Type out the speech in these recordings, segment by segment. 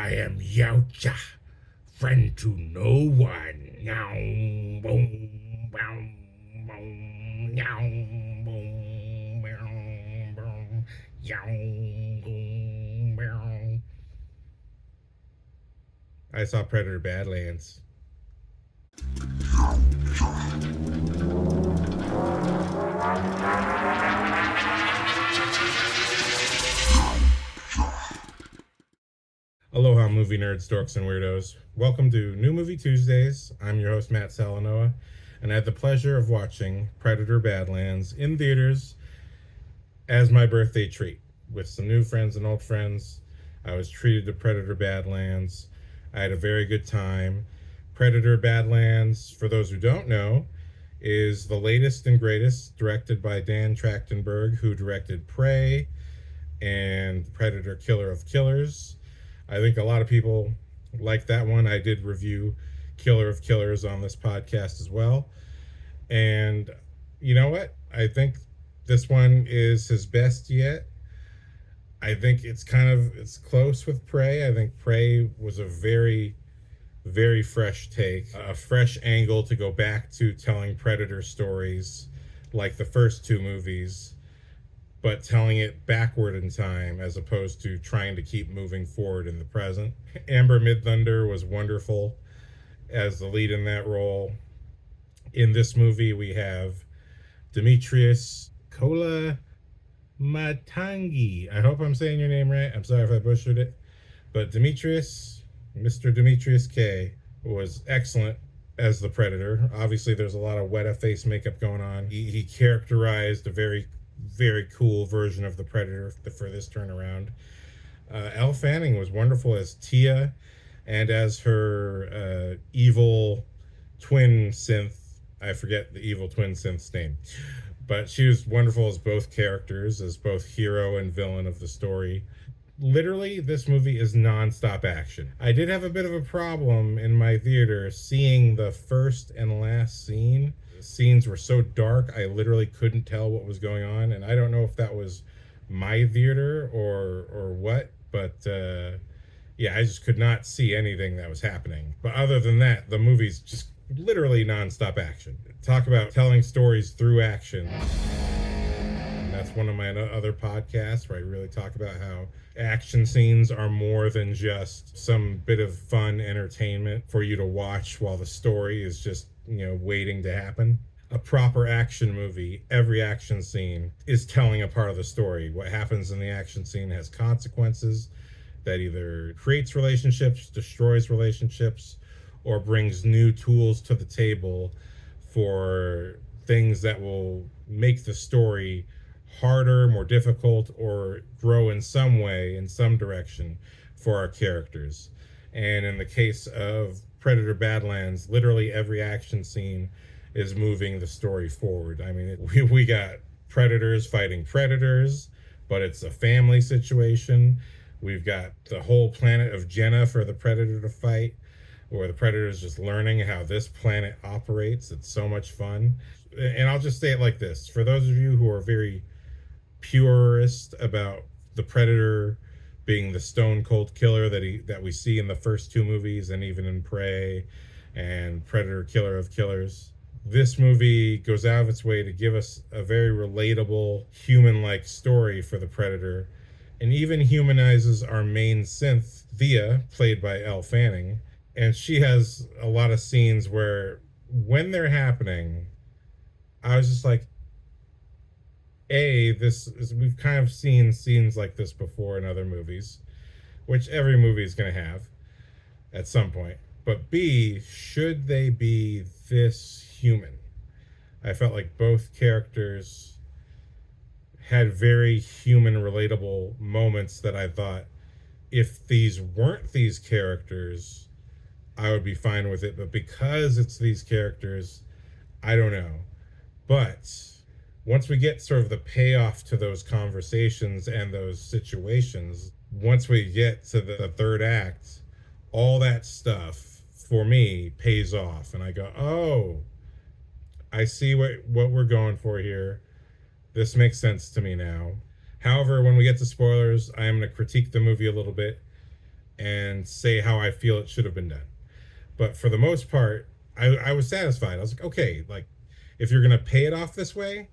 I am Yautja, friend to no one. Meow, boom, boom, boom, meow, boom, meow, boom, meow, boom, meow. I saw Predator Badlands. Aloha, movie nerds, dorks, and weirdos. Welcome to New Movie Tuesdays. I'm your host, Matt Salanoa, and I had the pleasure of watching Predator Badlands in theaters as my birthday treat. With some new friends and old friends, I was treated to Predator Badlands. I had a very good time. Predator Badlands, for those who don't know, is the latest and greatest, directed by Dan Trachtenberg, who directed Prey and Predator Killer of Killers. I think a lot of people like that one. I did review Killer of Killers on this podcast as well. And you know what? I think this one is his best yet. I think it's close with Prey. I think Prey was a very, very fresh take, a fresh angle to go back to telling Predator stories like the first two movies, but telling it backward in time as opposed to trying to keep moving forward in the present. Amber Midthunder was wonderful as the lead in that role. In this movie, we have Demetrius Kola Matangi. I hope I'm saying your name right. I'm sorry if I butchered it. But Mr. Demetrius K, was excellent as the Predator. Obviously, there's a lot of weta face makeup going on. He characterized a very, very cool version of the Predator for this turnaround. Elle Fanning was wonderful as Tia and as her evil twin synth. I forget the evil twin synth's name. But she was wonderful as both characters, as both hero and villain of the story. Literally, this movie is non-stop action. I did have a bit of a problem in my theater seeing the first and last scene. The scenes were so dark, I literally couldn't tell what was going on, and I don't know if that was my theater or what, but yeah, I just could not see anything that was happening. But other than that, the movie's just literally non-stop action. Talk about telling stories through action. And that's one of my other podcasts where I really talk about how action scenes are more than just some bit of fun entertainment for you to watch while the story is just, waiting to happen. A proper action movie, every action scene is telling a part of the story. What happens in the action scene has consequences that either creates relationships, destroys relationships, or brings new tools to the table for things that will make the story harder, more difficult, or grow in some way, in some direction for our characters. And in the case of Predator Badlands, literally every action scene is moving the story forward. I mean, we got predators fighting predators, but it's a family situation. We've got the whole planet of Jenna for the predator to fight, where the predator is just learning how this planet operates. It's so much fun. And I'll just say it like this. For those of you who are very purist about the Predator being the stone cold killer that we see in the first two movies and even in Prey and Predator Killer of Killers, this movie goes out of its way to give us a very relatable, human-like story for the Predator, and even humanizes our main synth, Thea, played by Elle Fanning. And she has a lot of scenes where, when they're happening, I was just like, we've kind of seen scenes like this before in other movies, which every movie is going to have at some point. But B, should they be this human? I felt like both characters had very human, relatable moments that I thought, if these weren't these characters, I would be fine with it. But because it's these characters, I don't know. But once we get sort of the payoff to those conversations and those situations, once we get to the third act, all that stuff for me pays off. And I go, oh, I see what we're going for here. This makes sense to me now. However, when we get to spoilers, I am going to critique the movie a little bit and say how I feel it should have been done. But for the most part, I was satisfied. I was like, okay, like if you're gonna pay it off this way,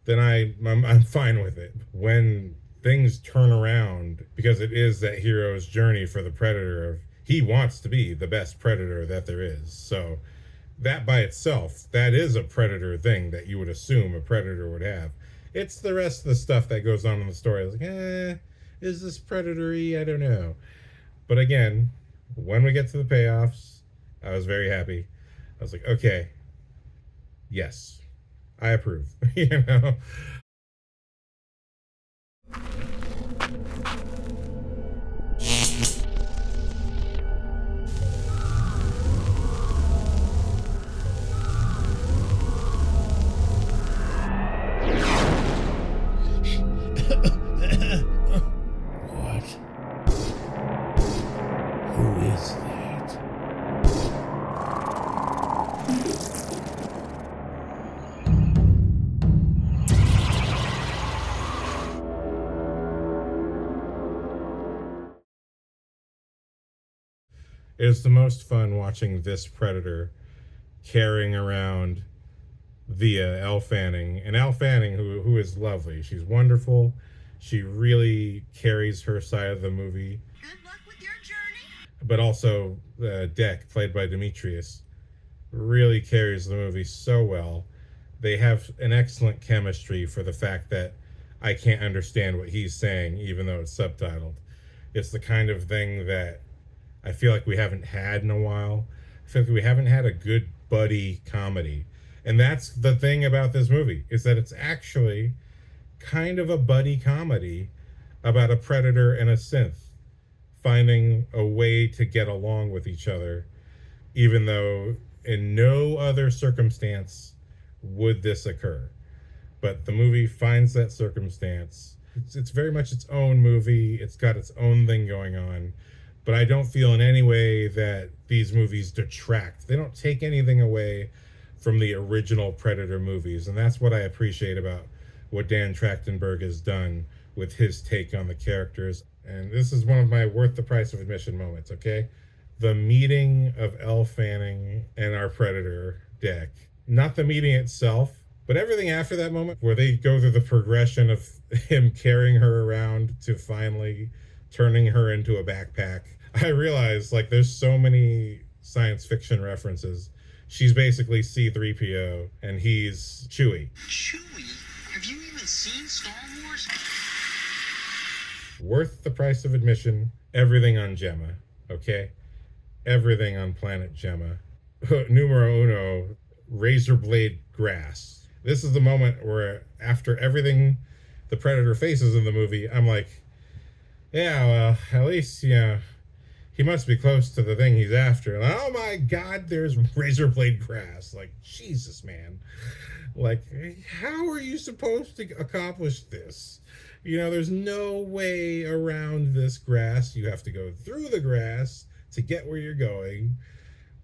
then I'm fine with it. When things turn around, because it is that hero's journey for the Predator of he wants to be the best Predator that there is. So that by itself, that is a Predator thing that you would assume a Predator would have. It's the rest of the stuff that goes on in the story. I was like, is this Predator-y? I don't know. But again, when we get to the payoffs, I was very happy. I was like, okay, yes, I approve. you know, What? Who is that? it was the most fun watching this Predator carrying around via Elle Fanning, and Elle Fanning, who is lovely. She's wonderful. She really carries her side of the movie. Good luck with your journey. But also, Deck, played by Demetrius, really carries the movie so well. They have an excellent chemistry for the fact that I can't understand what he's saying, even though it's subtitled. It's the kind of thing that I feel like we haven't had in a while. I feel like we haven't had a good buddy comedy. And that's the thing about this movie, is that it's actually kind of a buddy comedy about a predator and a synth finding a way to get along with each other, even though in no other circumstance would this occur. But the movie finds that circumstance. It's very much its own movie. It's got its own thing going on. But I don't feel in any way that these movies detract. They don't take anything away from the original Predator movies. And that's what I appreciate about what Dan Trachtenberg has done with his take on the characters. And this is one of my worth the price of admission moments, okay? The meeting of Elle Fanning and our Predator, Deck. Not the meeting itself, but everything after that moment where they go through the progression of him carrying her around to finally turning her into a backpack. I realize, like, there's so many science fiction references. She's basically C-3PO and he's Chewie. Chewie? Have you even seen Star Wars? Worth the price of admission. Everything on Gemma, okay? Everything on Planet Gemma. Numero uno, razor blade grass. This is the moment where, after everything the Predator faces in the movie, I'm like, yeah, well, at least, you know, he must be close to the thing he's after. Like, oh my God, there's razor blade grass. Like, Jesus, man. Like, how are you supposed to accomplish this? You know, there's no way around this grass. You have to go through the grass to get where you're going.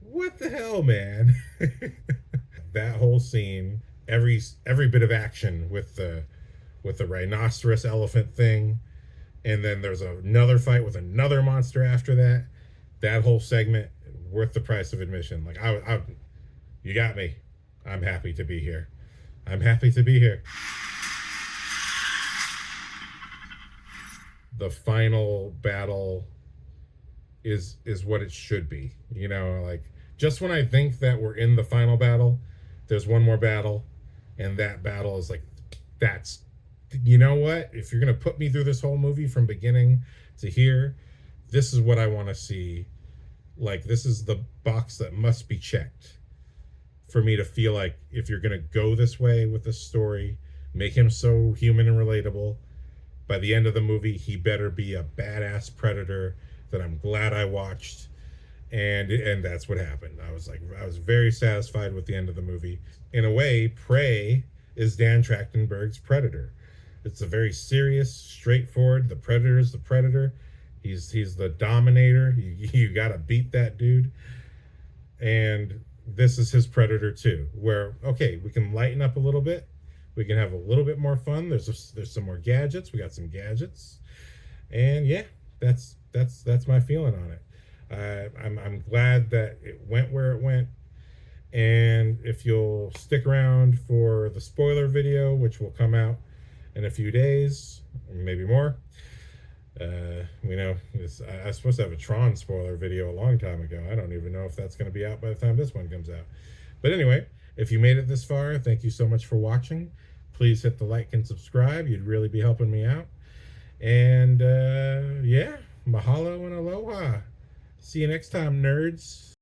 What the hell, man? That whole scene, every bit of action with the rhinoceros elephant thing, and then there's another fight with another monster after that. That whole segment, worth the price of admission. Like, you got me. I'm happy to be here. I'm happy to be here. The final battle is what it should be. You know, like, just when I think that we're in the final battle, there's one more battle, and that battle is like, that's, you know what? If you're gonna put me through this whole movie from beginning to here, this is what I want to see. Like, this is the box that must be checked for me to feel like, if you're gonna go this way with the story, make him so human and relatable, by the end of the movie, he better be a badass predator that I'm glad I watched. And that's what happened. I was very satisfied with the end of the movie. In a way, Prey is Dan Trachtenberg's Predator. It's a very serious, straightforward. The Predator is the Predator. He's the dominator. You gotta beat that dude. And this is his Predator too, where, okay, we can lighten up a little bit. We can have a little bit more fun. There's some more gadgets. We got some gadgets. And yeah, that's that's my feeling on it. I'm glad that it went where it went. And if you'll stick around for the spoiler video, which will come out in a few days, maybe more. We know I was supposed to have a Tron spoiler video a long time ago. I don't even know if that's going to be out by the time this one comes out. But anyway, if you made it this far, thank you so much for watching. Please hit the like and subscribe. You'd really be helping me out. And yeah, mahalo and aloha. See you next time, nerds.